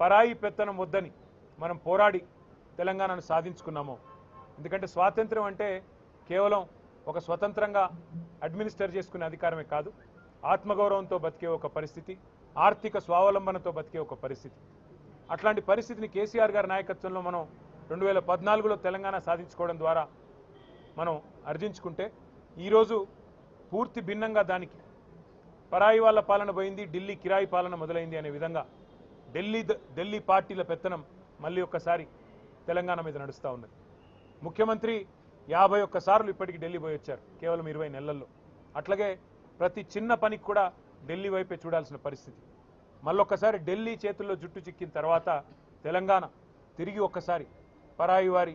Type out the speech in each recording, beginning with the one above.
పరాయి పెత్తనం వద్దని మనం పోరాడి తెలంగాణను సాధించుకున్నామో. ఎందుకంటే స్వాతంత్ర్యం అంటే కేవలం ఒక స్వతంత్రంగా అడ్మినిస్టర్ చేసుకునే అధికారమే కాదు, ఆత్మగౌరవంతో బతికే ఒక పరిస్థితి, ఆర్థిక స్వావలంబనతో బతికే ఒక పరిస్థితి. అట్లాంటి పరిస్థితిని కేసీఆర్ గారి నాయకత్వంలో మనం 2014లో తెలంగాణ సాధించుకోవడం ద్వారా మనం అర్జించుకుంటే ఈరోజు పూర్తి భిన్నంగా దానికి పరాయి వాళ్ళ పాలన పోయింది, ఢిల్లీ కిరాయి పాలన మొదలైంది అనే విధంగా ఢిల్లీ పార్టీల పెత్తనం మళ్ళీ ఒక్కసారి తెలంగాణ మీద నడుస్తూ ఉన్నది. ముఖ్యమంత్రి 51 సార్లు ఇప్పటికి ఢిల్లీ పోయి వచ్చారు కేవలం 20 నెలల్లో. అట్లాగే ప్రతి చిన్న పనికి కూడా ఢిల్లీ వైపే చూడాల్సిన పరిస్థితి. మళ్ళొక్కసారి ఢిల్లీ చేతుల్లో జుట్టు చిక్కిన తర్వాత తెలంగాణ తిరిగి ఒక్కసారి పరాయి వారి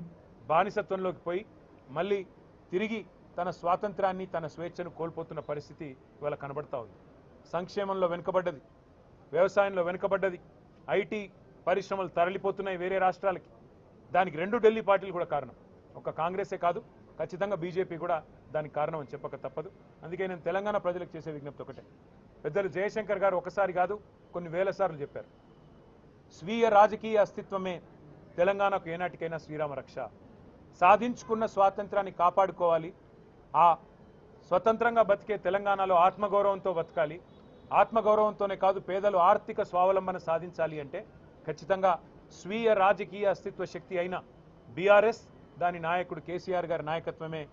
బానిసత్వంలోకి పోయి మళ్ళీ తిరిగి తన స్వాతంత్రాన్ని తన స్వేచ్ఛను కోల్పోతున్న పరిస్థితి ఇవాళ కనబడతా ఉంది. సంక్షేమంలో వెనుకబడ్డది, వ్యవసాయంలో వెనుకబడ్డది, ఐటీ పరిశ్రమలు తరలిపోతున్నాయి వేరే రాష్ట్రాలకి. దానికి 2 ఢిల్లీ పార్టీలు కూడా కారణం, ఒక కాంగ్రెసే కాదు ఖచ్చితంగా బీజేపీ కూడా దానికి కారణం అని చెప్పక తప్పదు. అందుకే నేను తెలంగాణ ప్రజలకు చేసే విజ్ఞప్తి ఒకటే, పెద్దలు జయశంకర్ గారు ఒకసారి కాదు కొన్ని వేల సార్లు చెప్పారు, స్వీయ రాజకీయ అస్తిత్వమే తెలంగాణకు ఏనాటికైనా శ్రీరామ రక్ష. సాధించుకున్న స్వాతంత్రాన్ని కాపాడుకోవాలి, ఆ స్వతంత్రంగా బతికే తెలంగాణలో ఆత్మగౌరవంతో బతకాలి. ఆత్మగౌరవంతోనే కాదు పేదలు ఆర్థిక స్వావలంబన సాధించాలి అంటే ఖచ్చితంగా స్వీయ రాజకీయ అస్తిత్వ శక్తి అయిన బీఆర్ఎస్, దాని నాయకుడు కేసీఆర్ గారి నాయకత్వమే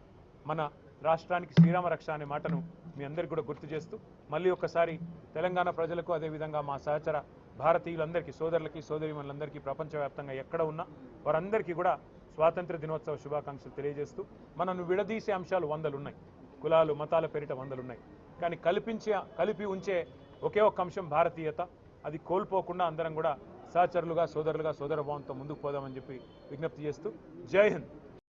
మన రాష్ట్రానికి శ్రీరామ రక్ష అనే మాటను మీ అందరికీ కూడా గుర్తు చేస్తూ మళ్ళీ ఒక్కసారి తెలంగాణ ప్రజలకు అదేవిధంగా మా సహచర భారతీయులందరికీ, సోదరులకి సోదరీమణులందరికీ ప్రపంచవ్యాప్తంగా ఎక్కడ ఉన్నా వారందరికీ కూడా స్వాతంత్ర దినోత్సవ శుభాకాంక్షలు తెలియజేస్తూ, మనను విడదీసే అంశాలు 100 ఉన్నాయి, కులాలు మతాల పేరిట 100 ఉన్నాయి, కానీ కలిపి ఉంచే ఒకే ఒక్క అంశం భారతీయత. అది కోల్పోకుండా అందరం కూడా సహచరులుగా సోదరులుగా సోదరభావంతో ముందుకు పోదామని చెప్పి విజ్ఞప్తి చేస్తూ జై హింద్.